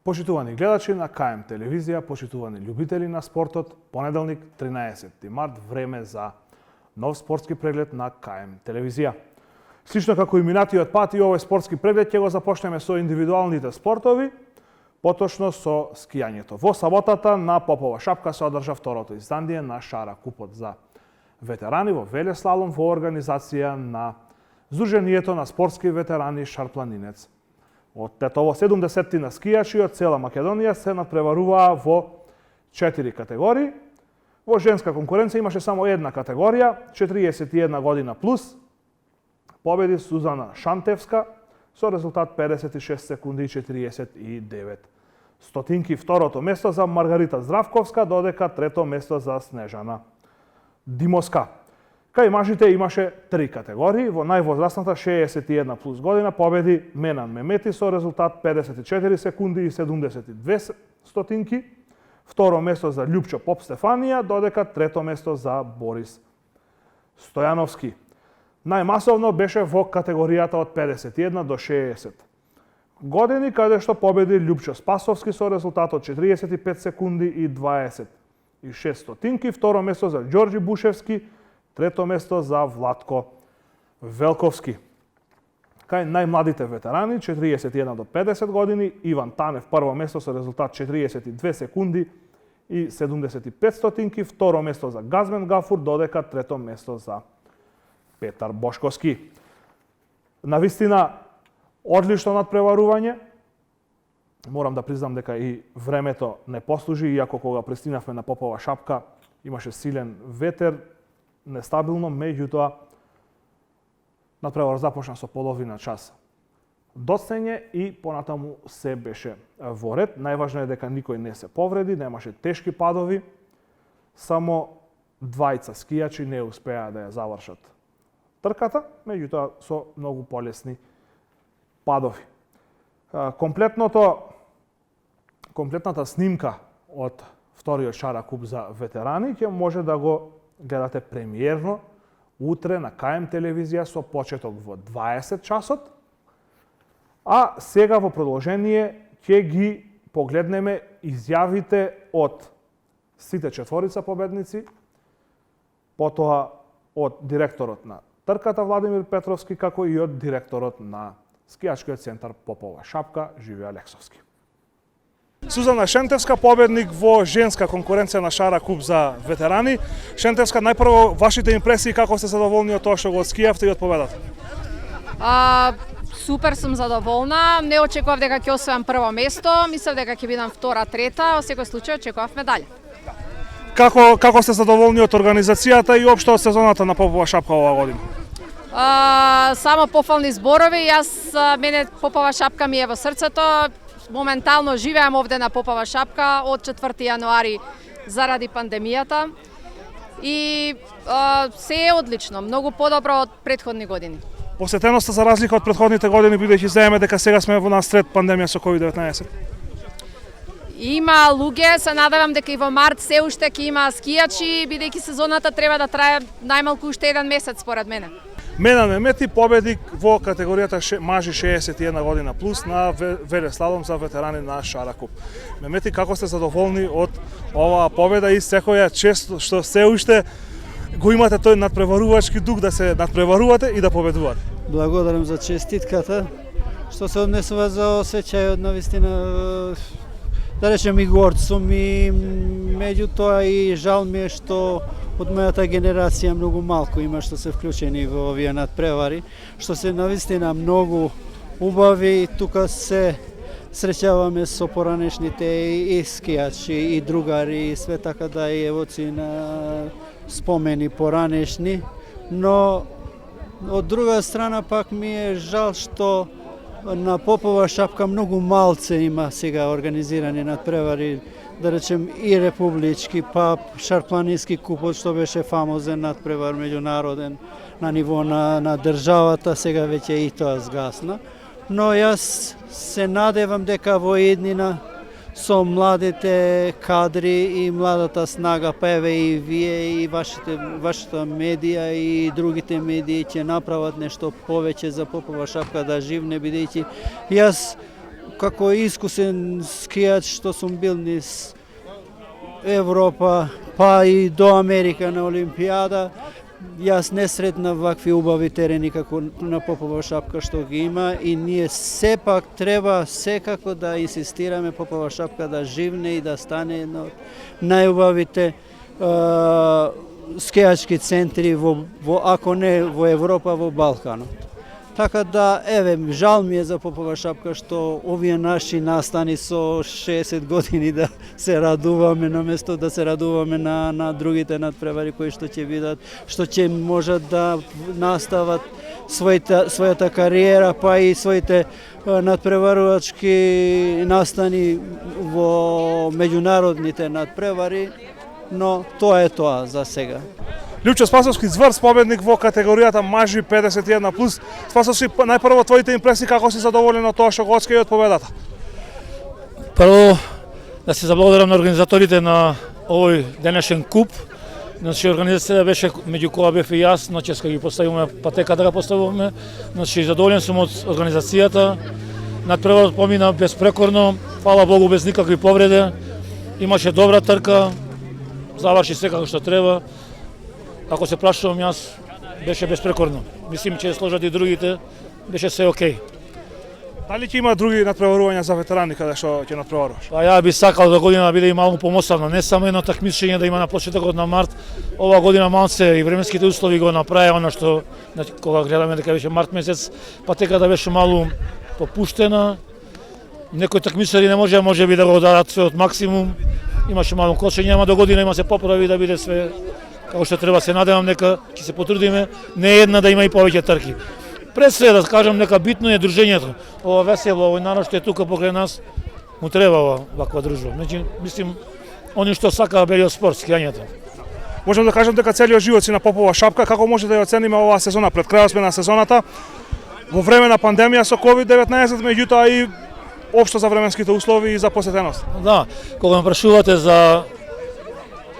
Почитувани гледачи на КМ телевизија, почитувани љубители на спортот, понеделник 13 март, време за нов спортски преглед на КМ телевизија. Слично како и минатиот пат, и овој спортски преглед ќе го започнеме со индивидуалните спортови, поточно со скијањето. Во саботата на Попова шапка се одржа второто издание на Шара купот за ветерани во велеслалом во организација на Сдруженијето на спортски ветерани Шарпланинец. Од тетово 70 на скијачи од цела Македонија се надпреваруваа во 4 категории. Во женска конкуренција имаше само една категорија, 41 година плюс. Победи Сузана Шантевска со резултат 56 секунди и 49 стотинки. Второто место за Маргарита Здравковска, додека трето место за Снежана Димоска. Кај мажите имаше 3 категории. Во највозрастната 61 плюс година победи Менан Мемети со резултат 54 секунди и 72 стотинки. Второ место за Љупчо Поп Стефанија, додека трето место за Борис Стојановски. Најмасовно беше во категоријата од 51 до 60 години, каде што победи Љупчо Спасовски со резултат од 45 секунди и 26 стотинки. Второ место за Ѓорѓи Бушевски, трето место за Владко Велковски. Кај најмладите ветерани, 41 до 50 години, Иван Танев прво место со резултат 42 секунди и 75 стотинки. Второ место за Газмен Гафур, додека трето место за Петар Бошковски. Навистина, одлично надпреварување. Морам да признам дека и времето не послужи, иако кога пристигнавме на Попова шапка имаше силен ветер, нестабилно, меѓутоа надпревар започна со половина час доцнење и понатаму се беше во ред. Најважно е дека никој не се повреди, немаше тешки падови, само двајца скијачи не успеа да ја завршат трката, меѓутоа со многу полесни падови. Комплетната снимка од вториот Шара куп за ветерани ќе може да го гледате премиерно утре на КМ телевизија со почеток во 20 часот, а сега во продолжение ќе ги погледнеме изјавите од сите четворица победници, потоа од директорот на трката Владимир Петровски, како и од директорот на скијачкиот центар Попова шапка Живе Алексовски. Сузана Шентевска, победник во женска конкуренција на Шара куп за ветерани. Шентевска, најпрво вашите импресии, како сте задоволни од тоа што го скијавте и од победата? Супер сум задоволна. Не очекував дека ќе освојам прво место, мислев дека ќе бидам втора, трета, во секој случај очекував медаља. Како сте задоволни од организацијата и општо од сезоната на Попова шапка оваа година? Само пофални зборови. Мене Попова шапка ми е во срцето. Моментално живеам овде на Попова шапка од 4 јануари заради пандемијата и се е одлично, многу подобро од претходни години. Посетеноста за разлика од претходните години, бидејќи знаеме дека сега сме во насред пандемија со COVID-19. Има луѓе, се надевам дека и во март се уште ќе има скијачи, бидејќи сезоната треба да трае најмалку уште 1 месец според мене. Менан Мемети, победник во категоријата мажи 61 година плюс на велеслалом за ветерани на Шара куп. Мемети, како сте задоволни од оваа победа и секоја чест што се уште го имате тој надпреварувачки дух да се надпреварувате и да победувате? Благодарам за честитката. Што се однесува за осеќајот, навистина, да речем и горд сум и меѓутоа и жал ми е што од мојата генерација многу малку има што се вклучени во овие надпревари, што се навистина многу убави. Тука се среќаваме со поранешните и скијачи и другари и све, така да и евоци на спомени поранешни, но од друга страна пак ми е жал што на Попова шапка многу малце има сега организирани надпревари, да речем и републички, па Шарпланински купот што беше фамозен надпревар меѓународен на ниво на државата, сега веќе и тоа згасна. Но јас се надевам дека во иднина со младите кадри и младата снага, па еве и вие и вашата медија и другите медии ќе направат нешто повеќе за Попова шапка да живне, бидејќи јас како искусен скијач што сум бил низ Европа, па и до Америка на Олимпијада, јас не сретнав вакви убави терени како на Попова шапка што ги има и ние сепак треба секако да инсистираме Попова шапка да живне и да стане едно од најубавите скијачки центри ако не во Европа, во Балканот. Така да, жал ми е за Попова шапка што овие наши настани со 60 години да се радуваме наместо да се радуваме на другите надпревари кои што ќе видат, што ќе можат да настават својата кариера, па и своите надпреварувачки настани во меѓународните надпревари, но тоа е тоа за сега. Лјупчо Спасовски, зврс победник во категоријата мажи 51+. Спасовски, најпрво твоите импресии, како си задоволен од тоа што го откри од победата? Прво, да се заблагодарам на организаторите на овој денешен куп. Значи, организацијата беше меѓу која бев и јас, значи, ги поставивме патеката, да поставуваме. Значи, задоволен сум од организацијата. Надпреварот помина безпрекорно, фала Богу, без никакви повреди. Имаше добра трка, заврши се како што треба. Ако се прашувам јас, беше безпрекорно. Мислим, че сложат и другите, беше се окей. Дали ќе има други надпреварувања за ветерани каде што ќе надпреваруваш? Па ја би сакал до година да биде и малку помоставно, не само едно такмичење да има на почетокот на март. Ова година малце и временските услови го направи она што кога гледаме дека беше март месец, патеката беше малку попуштена. Некои такмичари не може би да го дадат све од максимум. Имаше малку кошење, ама до година има се поправи да биде све како што треба. Се надевам дека ќе се потрудиме не една да има и повеќе трки. Пред све да кажам дека битно е дружењето. Ова весело, овој народ што е тука покрај нас, му треба ваква дружба. Меѓу мислим они што сакаа белиот спорт, скијањето. Можам да кажам дека целиот живот си на Попова шапка. Како може да ја оцениме оваа сезона? Пред крајот сме на сезоната. Во време на пандемија со COVID-19, меѓутоа и општо за временските услови и за посетеност. Да, кога ме прашувате за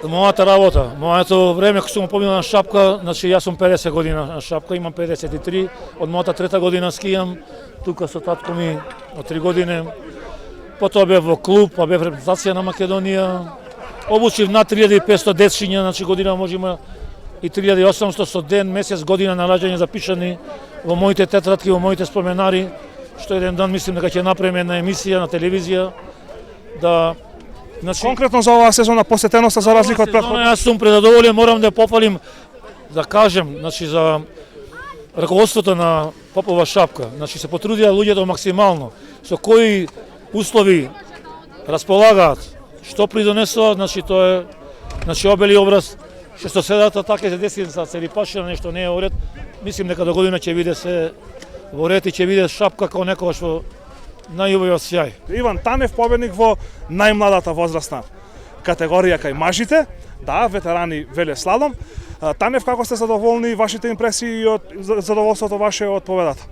мојата работа, моето време кога сум поминал на шапка, значи јас сум 50 година на шапка, имам 53, од мојата трета година скијам, тука со татко ми од 3 години. Потоа бев во клуб, па бев репрезентација на Македонија. Обучив над 3500 дечиња, значи година може има и 3800 со ден, месец, година на раѓање запишани во моите тетрадки, во моите споменари, што еден ден мислим дека ќе направиме една емисија на телевизија да Конкретно за оваа сезона посетеноста за разлика од претходната. Јас сум предадоволен, морам да пофалим, да кажем, значи за раководството на Попова шапка. Значи се потрудија луѓето максимално, со кои услови располагаат, што придонесува, значи тоа е обели образ, што седата така се деси за целипашина, нешто не е во ред. Мислим дека до година ќе биде се во ред и ќе биде шапка како некогаш во најубавиот сјај. Иван Танев, победник во најмладата возрастна категорија кај мажите, да, ветерани велеслалом. Танев, како сте задоволни, вашите импресии и од задоволството ваше од победата?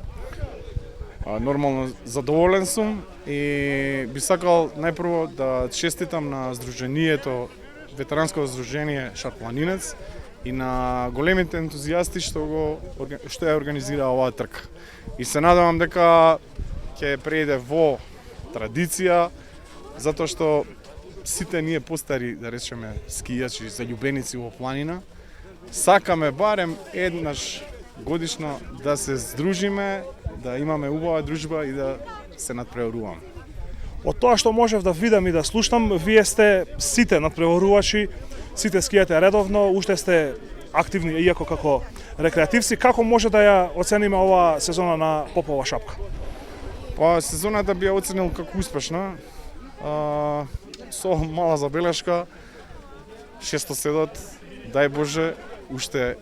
Нормално задоволен сум и би сакал најпрво да честитам на Сдруженијето, ветеранско сдружение Шарпланинец и на големите ентузијасти што ја организира оваа трка. И се надевам дека ќе преиде во традиција, затоа што сите ние постари, да речеме, скијачи, заљубеници во планина, сакаме барем еднаш годишно да се здружиме, да имаме убава дружба и да се надпреваруваме. Од тоа што можев да видам и да слушнам, вие сте сите надпреварувачи, сите скијате редовно, уште сте активни, иако како рекреативци. Како може да ја оцениме оваа сезона на Попова шапка? Па сезоната би ја оценил како успешна, со мала забелешка, 600 дај Боже, уште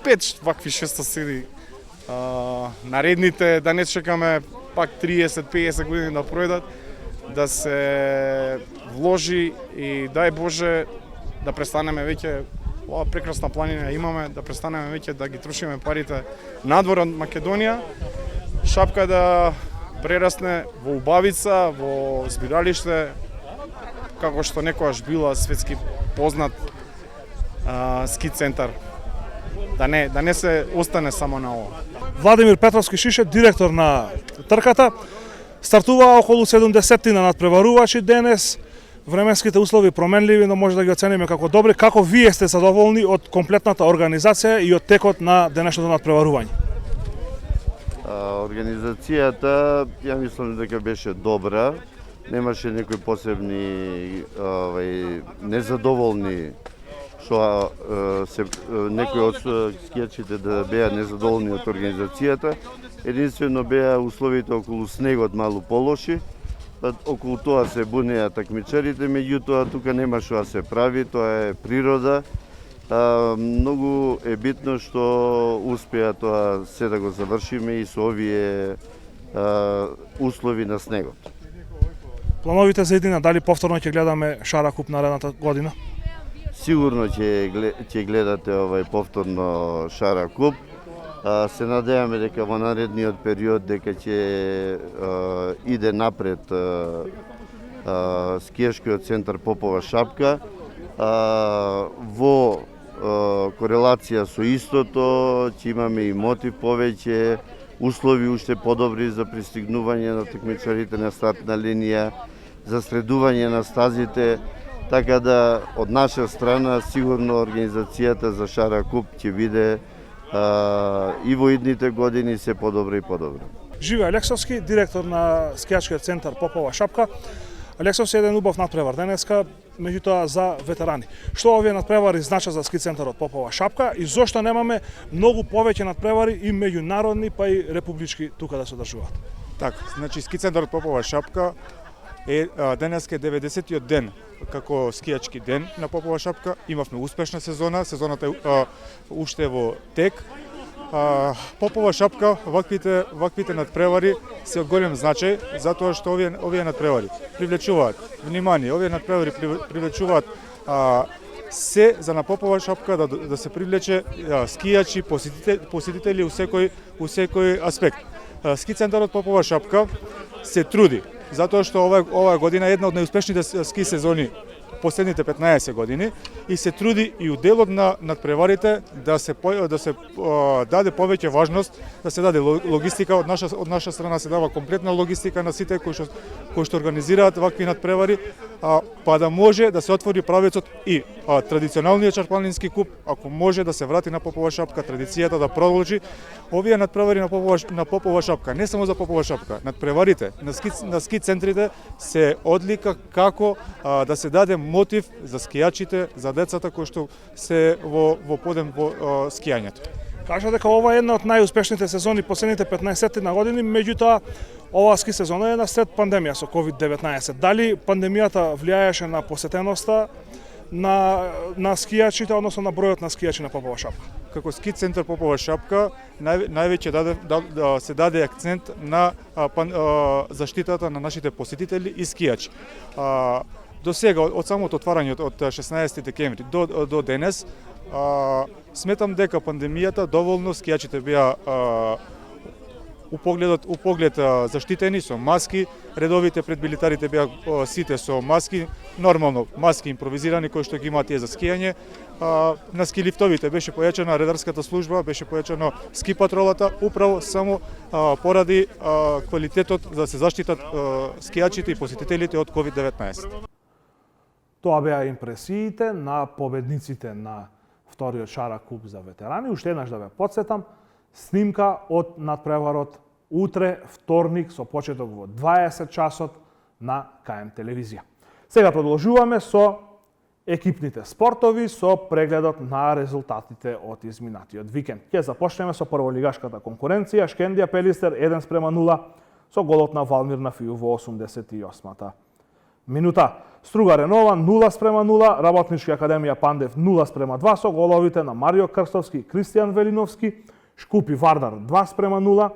5 вакви 600 наредните, да не чекаме пак 30-50 години да пројдат, да се вложи и дај Боже да престанеме веќе ова прекрасна планина имаме, да престанеме веќе да ги трошиме парите надвор од Македонија, шапка да прерасне во убавица, во збиралиште, како што некогаш била светски познат ски центар. Да не се остане само на ова. Владимир Петровски Шишев, директор на трката. Стартува околу 70 на надпреварувачи денес. Временските услови променливи, но може да ги оцениме како добри. Како вие сте задоволни од комплетната организација и од текот на денешното надпреварување? Организацијата, ја мислам дека беше добра. Немаше некои посебни незадоволни, што некои од скијачите да беа незадоволни од организацијата. Единствено беа условите околу снегот малку полоши. Околу тоа се бунеа такмичарите, меѓутоа тука нема што да се прави, тоа е природа. Многу е битно што успеа тоа се да го завршиме и со овие услови на снегот. Плановите за едина, дали повторно ќе гледаме Шара Куп наредната година? Сигурно ќе гледате повторно Шара Куп. Се надеваме дека во наредниот период дека ќе иде напред скијашкиот центар Попова шапка. Во корелација со истото ќе имаме и мотив повеќе, услови уште подобри за пристигнување на такмичарите на стартна линија, за средување на стазите, така да од наша страна сигурно организацијата за Шара Куп ќе биде и во идните години се подобро и подобро. Живе Алексовски, директор на скијачкиот центар Попова шапка. Алексовски е еден убав надпревар денеска, меѓутоа за ветерани. Што овие надпревари значат за ски центарот Попова шапка и зошто немаме многу повеќе надпревари и меѓународни па и републички тука да се одржуваат? Така, значи ски центарот Попова шапка е денеска 90-тиот ден како скијачки ден на Попова шапка. Имавме успешна сезона, сезоната е уште во тек. Попова шапка, ваквите надпревари се од голем значај, затоа што овие надпревари привлечуваат внимание, овие надпревари привлечуваат се за на Попова шапка да се привлече скијачи, посетители у секој аспект. Ски центарот Попова шапка се труди, затоа што оваа година е една од најуспешните ски сезони последните 15 години и се труди и у делот на надпреварите да се даде повеќе важност, да се даде логистика од наша страна, се дава комплетна логистика на сите кои што организираат вакви надпревари, па да може да се отвори правецот и традиционалниот чарпланински куп, ако може да се врати на Попова шапка, традицијата да продолжи. Овие надпревари на Попова шапка, не само за Попова шапка, надпреварите на ски центрите се одлика како да се даде мотив за скијачите, за децата кои што се во подем во скијањето. Кажа дека ова е една од најуспешните сезони последните 15 на години, меѓутоа оваа ски сезона е насред пандемија со COVID-19. Дали пандемијата влијаеше на посетеноста на скијачите, односно на бројот на скијачи на Попова шапка? Како ски центар Попова шапка највеќе се даде акцент на заштитата на нашите посетители и скијачи. До сега, од самото отварање од 16 декември до денес, сметам дека пандемијата доволно скијачите беа у поглед заштитени со маски, редовите пред билетарите беа сите со маски, нормално маски импровизирани кои што ги имаат тие за скијање. На ски лифтовите беше појачена редарската служба, беше појачено ски патролата, управо само поради квалитетот да се заштитат скијачите и посетителите од COVID-19. Тоа беа импресиите на победниците на вториот Шара Куп за ветерани. Уште еднаш да ве потсетам, снимка од надпреварот утре, вторник, со почеток во 20 часот на КМ телевизија. Сега продолжуваме со екипните спортови, со прегледот на резултатите од изминатиот викенд. Ќе започнеме со прволигашката конкуренција. Шкендија Пелистер 1:0 со голот на Валмир Нафију во 88-та минута. Струга Ренова 0:0, Работнички академија Пандев 0:2 со головите на Марио Крстовски и Кристијан Велиновски, Шкупи Вардар 2:0,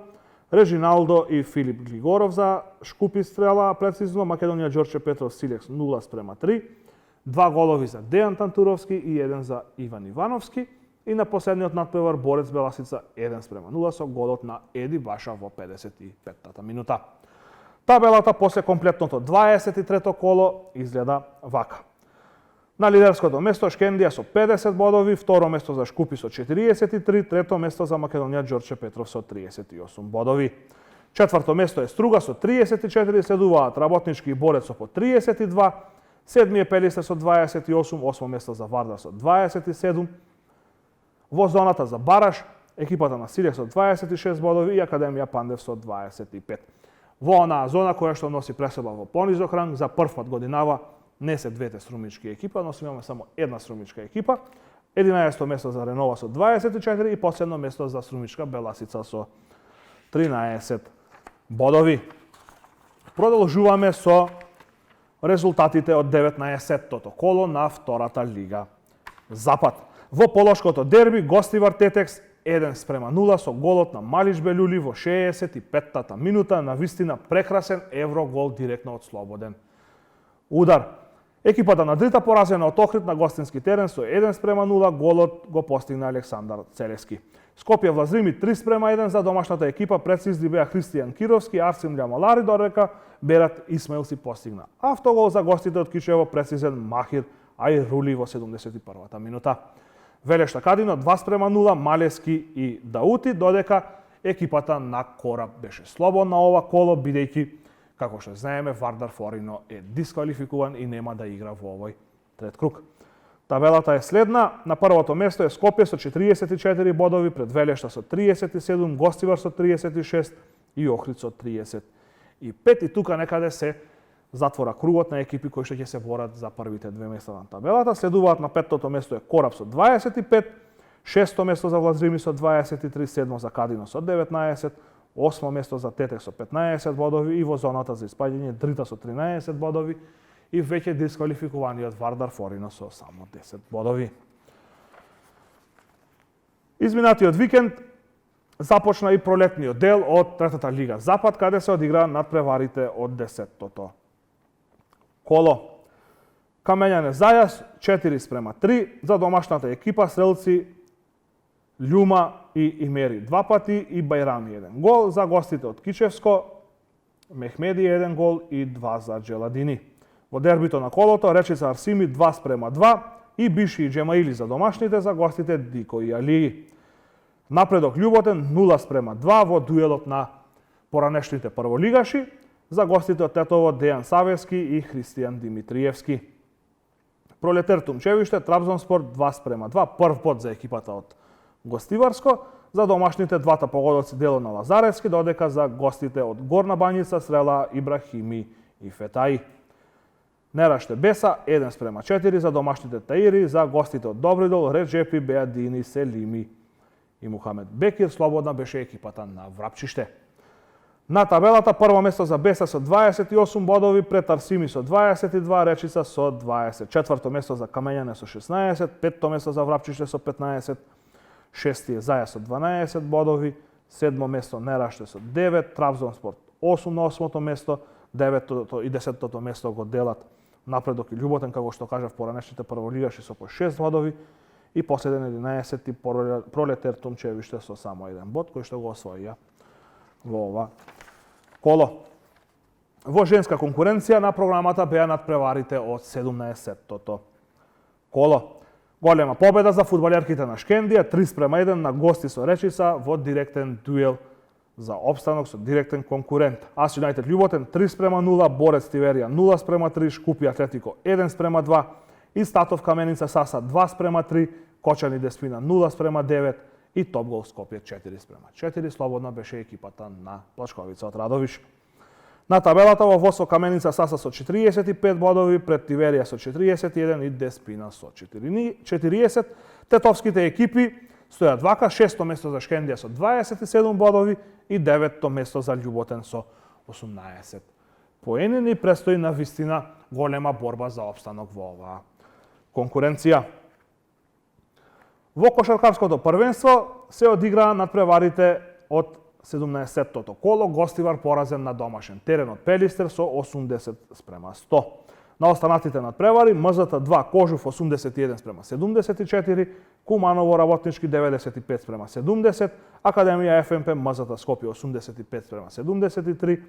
Режиналдо и Филип Глигоров за Шкупи стрела прецизно, Македонија Ѓорче Петров Силекс 0:3, 2 голови за Дејан Тантуровски и 1 за Иван Ивановски и на последниот надпревар Борец Беласица 1:0 со голот на Еди Баша во 55-та минута. Табелата после комплетното 23-то коло изгледа вака. На лидерското место Шкендија со 50 бодови, второ место за Шкупи со 43, трето место за Македонија Ѓорче Петров со 38 бодови. Четврто место е Струга со 34, следуваат Работнички и Борец со по 32, седми е Пелистер со 28, осмо место за Вардар со 27. Во зоната за бараж, екипата на Силјак со 26 бодови и Академија Пандев со 25. Во онаа зона која што носи пресоба во понизок ранг, за прв пат годинава не се двете струмички екипа, но имаме само една струмичка екипа. 11 место за Ренова со 24 и последно место за струмичка Беласица со 13 бодови. Продолжуваме со резултатите од 19-тото коло на втората лига Запад. Во полошкото дерби гостивар Тетекс 1:0 со голот на Малиш Белјули во 65-та минута, на вистина прекрасен еврогол директно од слободен удар. Екипата на Дрита поразена од Охрид на гостински терен со 1:0, голот го постигна Александар Целески. Скопје Влазрими 3:1 за домашната екипа, прецизни беа Христијан Кировски, Арсим Љамалари, додека Берат Исмаил си постигна автогол за гостите од Кичево, прецизен Махир Ајрули во 71-та минута. Велешта Кадино 2:0, Малески и Даути, додека екипата на Кораб беше слободна ова коло, бидејќи, како што знаеме, Вардар Форино е дисквалификуван и нема да игра во овој трет круг. Табелата е следна. На првото место е Скопје со 44 бодови, пред Велешта со 37, Гостивар со 36 и Охрид со 35. И тука некаде се затвора кругот на екипи кои што ќе се борат за првите две места на табелата. Следуваат на петтото место е Кораб со 25, шесто место за Влазрими со 23, седмо за Кадино со 19, осмо место за Тетек со 15 бодови и во зоната за испаѓање Дрита со 13 бодови и веќе дисквалификуваниот Вардар Форино со само 10 бодови. Изминатиот викенд започна и пролетниот дел од третата лига Запад, каде се одигра надпреварите од 10-тото коло. Камењане Зајас 4:3 за домашната екипа, стрелци Љума и Имери 2 пати и Бајрами 1 гол, за гостите од Кичевско Мехмеди 1 гол и 2 за Джеладини. Во дербито на колото Речица Арсими 2:2 и Биши и Джемаили за домашните, за гостите Дико и Алии. Напредок Љуботен 0:2 во дуелот на поранешните прволигаши, за гостите од Тетово Дејан Савевски и Христијан Димитриевски. Пролетер Тумчевиште Трабзонспор 2:2, прв бод за екипата од Гостиварско, за домашните двата погодоци Дело на Лазаревски, додека за гостите од Горна Бањица Срела Ибрахими и Фетаи. Нераште Беса 1:4 за домашните Таири, за гостите од Добридол Реджепи Беадини Селими и Мухамед Бекир. Слободна беше екипата на Врапчиште. На табелата прво место за Беса со 28 бодови, пред Арсими со 22, Речица со 20. Четврто место за Камењане со 16, петто место за Врапчиште со 15, шести е Заја со 12 бодови, седмо место Нераште со 9, Трабзонспорт 8 на 8-то место, 9-тото и 10-тото место го делат Напредок и Љуботен, како што кажав, поранешните прволигаши со по 6 бодови и последен 11-ти Пролетер Тумчевиште со само 1 бод, кој што го освоија во ова коло. Во женска конкуренција на програмата беа надпреварите од 17-тото коло. Голема победа за фудбалерките на Шкендија, 3:1 на гости со Речица во директен дуел за опстанок со директен конкурент. Ас Юнајтед Љуботен 3:0, Борец Тиверија 0:3, Шкупи Атлетико 1:2 и Статов Каменица Саса 2:3, Кочани Деспина 0:9 и Топгол Скопје 4:4. Слободна беше екипата на Плачковица од Радовиш. На табелата во ВОСО Каменица Саса со 45 бодови, пред Тиверија со 41 и Деспина со 40. Тетовските екипи стојат вака: 6-то место за Шкендија со 27 бодови и 9-то место за Љуботен со 18 поени. Ни престои на вистина голема борба за опстанок во оваа конкуренција. Во кошаркарското првенство се одиграа надпреварите од 17-тото коло. Гостивар поразен на домашен терен од Пелистер со 80:100. На останатите надпревари МЗТ 2 Кожув 81:74, Куманово Работнички 95:70, Академија ФМП МЗТ Скопје 85:73,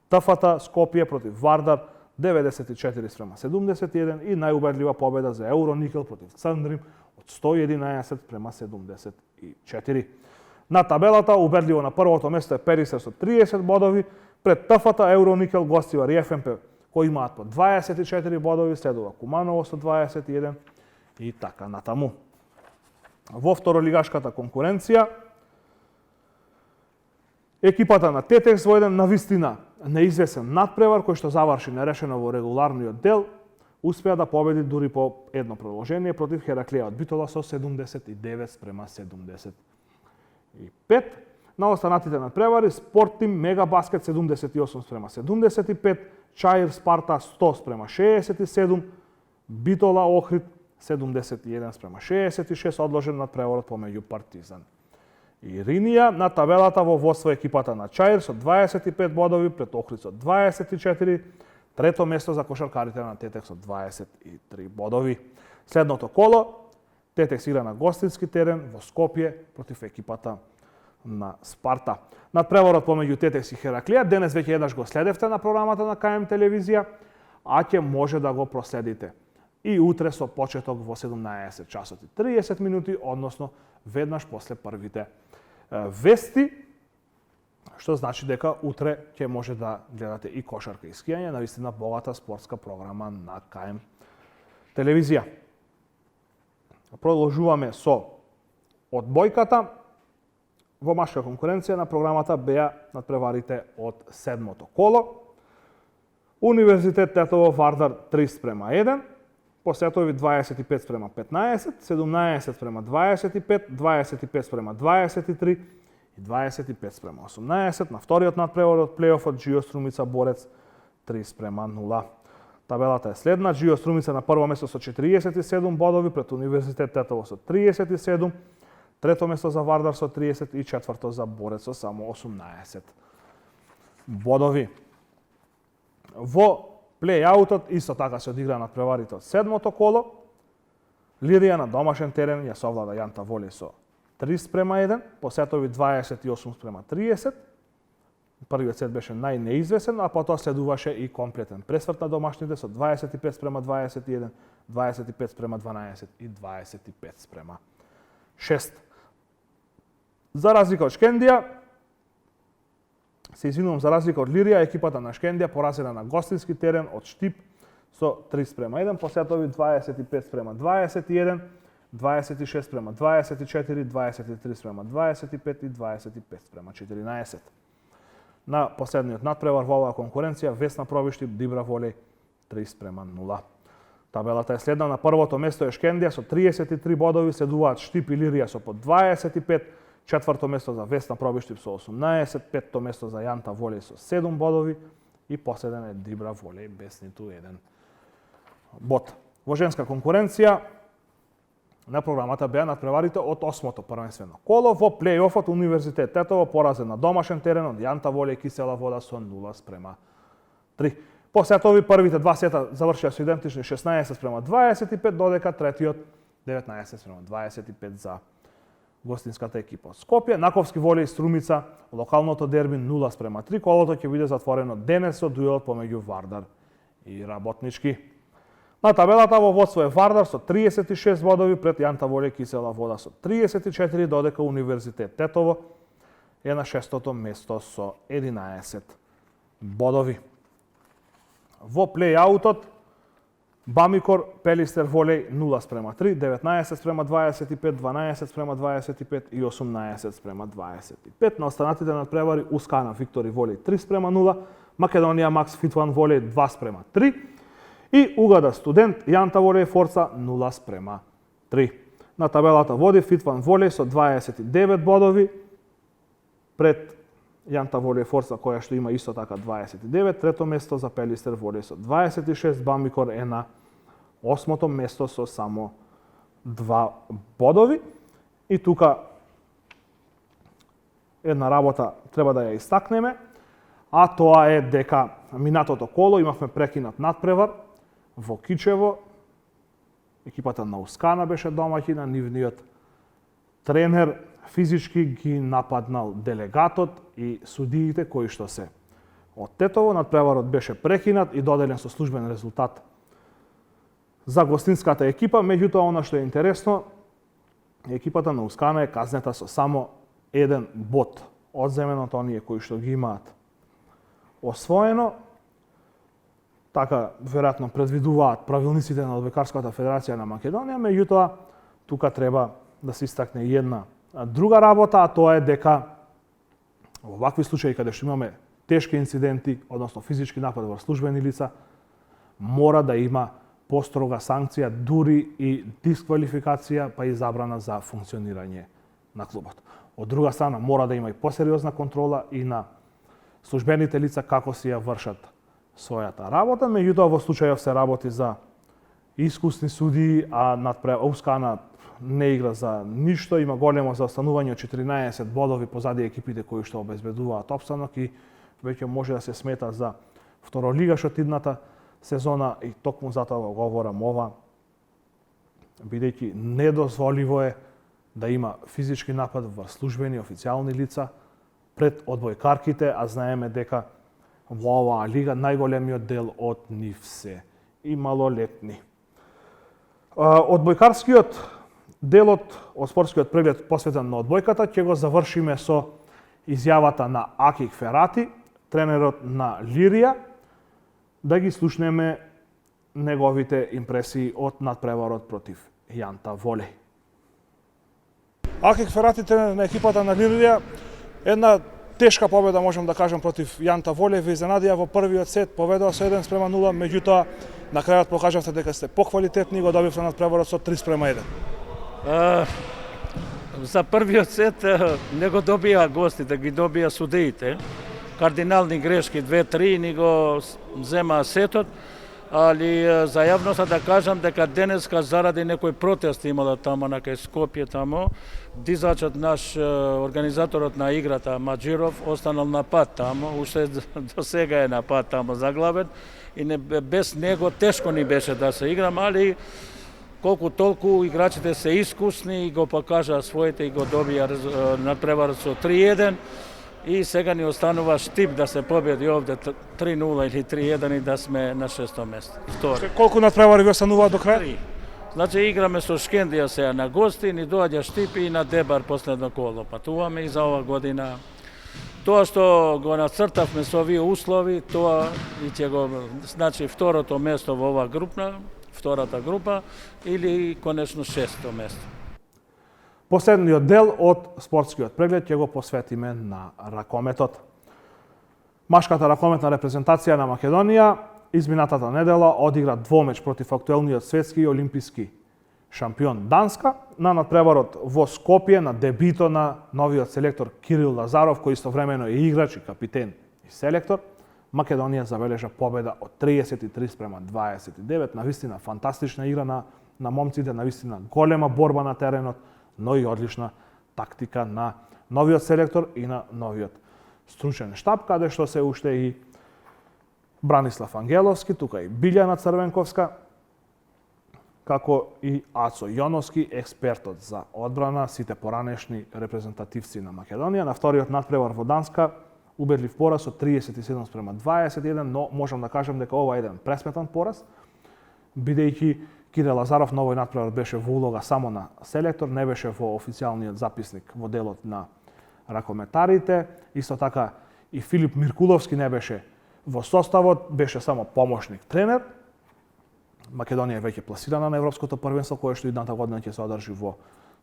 ТФТ Скопје против Вардар 94:71 и најубедлива победа за Евроникел против Црндрим од 111:74. На табелата убедливо на првото место е Перисер со 30 бодови, пред ТФТ, Евроникел, Гостивар и ФМП кои имаат по 24 бодови, следува Куманово со 21 и така натаму. Во второлигашката конкуренција екипата на Тетекс во еден навистина неизвестен надпревар кој што заврши нерешено во регуларниот дел, успеа да победи дури по едно продолжение против Хераклија од Битола со 79-75. На останатите надпревари Спорттим Мегабаскет 78-75, Чаир Спарта 100-67, Битола Охрид 71-66, одложен надпреварот помеѓу Партизан и Ринија. На табелата во водство екипата на Чаир со 25 бодови пред Охрид со 24, трето место за кошаркарите на Тетекс со 23 бодови. Следното коло, Тетекс игра на гостински терен во Скопје против екипата на Спарта. Надпреварот помеѓу Тетекс и Хераклија денес веќе еднаш го следевте на програмата на КМ телевизија, а ќе може да го проследите и утре со почеток во 17 часот и 30 минути, односно веднаш после првите вести, што значи дека утре ќе може да гледате и кошарка и скијање, навистина богата спортска програма на КМ телевизија. Продолжуваме со одбојката. Во машка конкуренција на програмата беа надпреварите од седмото коло. Универзитет Тетово Вардар 3:1, Посетови 25:15, 17:25, 25:23 и 25:18. На вториот надпревар од плейофот Джио Струмица Борец 3:0. Табелата е следна: Джио Струмица на прво место со 47 бодови пред Универзитет Тетово со 37, трето место за Вардар со 30 и четврто за Борец со само 18 бодови. Во плей-аутот исто така се одигра надпреварите од седмото коло. Лирија на домашен терен ја совлада Јанта Воле со 3:1, Посетови 28:30. Првиот сет беше најнеизвесен, а потоа следуваше и комплетен пресврт на домашните со 25:21, 25:12 и 25:6. За разлика од Шкендија, за разлика од Лирија, екипата на Шкендија поразена на гостински терен од Штип со 3:1, Посетови 25:21, 26:24, 23:25 и 25:14. На последниот надпревар во оваа конкуренција Весна Пробиштип Дибра Волеј 3:0. Табелата е следна: на првото место е Шкендија со 33 бодови, следуваат Штип и Лирија со по 25, четврто место за Весна Пробиштип со 18, петто место за Јанта Волеј со 7 бодови и последен е Дибра Волеј без ниту еден бод. Во женска конкуренција на програмата беа надпреварите од 8-то првенствено коло. Во плей-офот Универзитет Тетово поразен на домашен терен од Јанта Волеј Кисела Вода со 0:3. Посетови првите два сета завршија со идентични 16:25, додека третиот 19:25 за гостинската екипа од Скопје. Наковски Волеј Струмица, локалното дерби 0:3. Колото ќе биде затворено денес со дуелот помеѓу Вардар и Работнички. На табелата во водство е Вардар со 36 бодови пред Јанта Волеј Кисела Вода со 34, додека Универзитет Тетово е на шестото место со 11 бодови. Во плей-аутот Бамикор Пелистер Волеј 0:3, 19:25, 12:25 и 18:25. На останатите надпревари Ускана Виктори Волеј 3:0, Македонија Макс Фитван Волеј 2:3 и Угада Студент Јанта Волеј Форца 0:3. На табелата води Фитван Волеј со 29 бодови пред Јанта Волеј Форца која што има исто така 29, трето место за Пелистер Волеј со 26, Бамикор е на 8-то место со само 2 бодови. И тука една работа треба да ја истакнеме, а тоа е дека минатото коло имавме прекинат надпревар во Кичево. Екипата на Ускана беше домаќина, нивниот тренер физички ги нападнал делегатот и судиите кои што се од Тетово. Надпреварот беше прекинат и доделен со службен резултат за гостинската екипа. Меѓутоа, она што е интересно, екипата на Ускана е казнета со само еден бод одземен од оние кои што ги имаат освоено. Така, веројатно, предвидуваат правилниците на Одбојкарската федерација на Македонија, меѓутоа, тука треба да се истакне една друга работа, а тоа е дека во вакви случаи каде што имаме тешки инциденти, односно физички напад врз службени лица, мора да има построга санкција, дури и дисквалификација, па и забрана за функционирање на клубот. Од друга страна, мора да има и посериозна контрола и на службените лица како си ја вршат својата работа, меѓутоа во случајов се работи за искусни судии, а Ускана не игра за ништо, има големо заостанување од 14 бодови позади екипите кои што обезбедуваат опстанок и веќе може да се смета за второлигаш од идната сезона и токму затоа го говорам ова, бидејќи недозволиво е да има физички напад врз службени официјални лица пред одбојкарките, а знаеме дека во оваа лига најголемиот дел од нив се и малолетни. Одбојкарскиот делот од спортскиот преглед посветен на одбојката ќе го завршиме со изјавата на Акик Ферати, тренерот на Лирија, да ги слушнеме неговите импресии од надпреварот против Јанта Волеј. Акик Ферати, тренер на екипата на Лирија, една тешка победа, можам да кажам, против Јанта Волеј. Ви изненадија во првиот сет, поведува со 1:0, меѓутоа на крајот покажавте дека сте поквалитетни и го добивте надпреварот со 3:1. За првиот сет не го добија гостите, ги добија судиите. Кардинални грешки, 2-3, ни го зема сетот, али за јавноста да кажам дека денеска заради некој протест имала тамо на кај Скопје тамо, дизачот наш, организаторот на играта Маџиров, останал на пат тамо, уште до сега е на пат тамо заглавен и без него тешко ни беше да се играм, али колку толку играчите се искусни и го покажаа своите и го добија надпреварот со 3:1. И сега ни останува штип да се победи овде 3:0 или 3:1 и да сме на 6-то место. Колку надпревари ви остануваат до крај? 3. Значи играме со Шкендија сега на гости, ни доаѓа штип и на Дебар последно коло. Патуваме и за ова година. Тоа што го нацртавме со овие услови, тоа и ќе го, значи второто место во оваа групна, втората група или конечно 6-то место. Последниот дел од спортскиот преглед ќе го посветиме на ракометот. Машката ракометна репрезентација на Македонија изминатата недела одигра двомеч против актуелниот светски и олимписки шампион Данска на надпреварот во Скопје на дебито на новиот селектор Кирил Лазаров, кој истовремено е играч и капитен и селектор. Македонија забележа победа од 33:29, навистина фантастична игра на момците, навистина голема борба на теренот, но и одлична тактика на новиот селектор и на новиот стручен штаб, каде што се уште и Бранислав Ангеловски, тука и Билјана Црвенковска, како и Ацо Јоновски, експертот за одбрана, сите поранешни репрезентативци на Македонија. На вториот надпревар во Данска убедлив пораз од 37:21, но можам да кажам дека ова е еден пресметан пораз, бидејќи Кирил Лазаров на овој надпревар беше во улога само на селектор, не беше во официјалниот записник во делот на ракометарите. Исто така и Филип Миркуловски не беше во составот, беше само помошник тренер. Македонија е веќе пласирана на Европското првенство, кое што идната година ќе се одржи во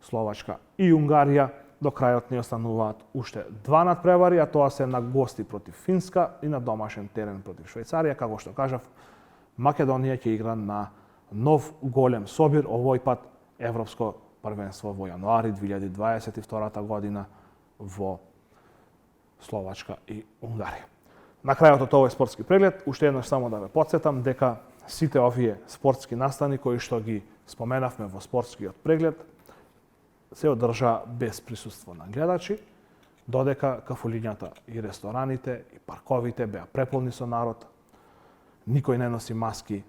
Словачка и Унгарија. До крајот ни остануваат уште два надпревари, а тоа се на гости против Финска и на домашен терен против Швајцарија. Како што кажав, Македонија ќе игра на нов голем собир, овој пат Европско првенство во јануари 2022 година во Словачка и Унгарија. На крајот од овој спортски преглед, уште еднаш само да ве потсетам дека сите овие спортски настани кои што ги споменавме во спортскиот преглед се одржа без присуство на гледачи, додека кафулињата и рестораните и парковите беа преполни со народ, никој не носи маски,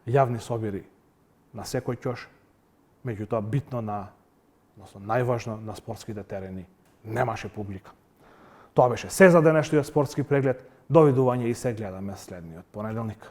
јавни собири на секој ќош, меѓутоа битно односно најважно на спортските терени немаше публика. Тоа беше се за денешниот спортски преглед. Довидување и се гледаме следниот понеделник.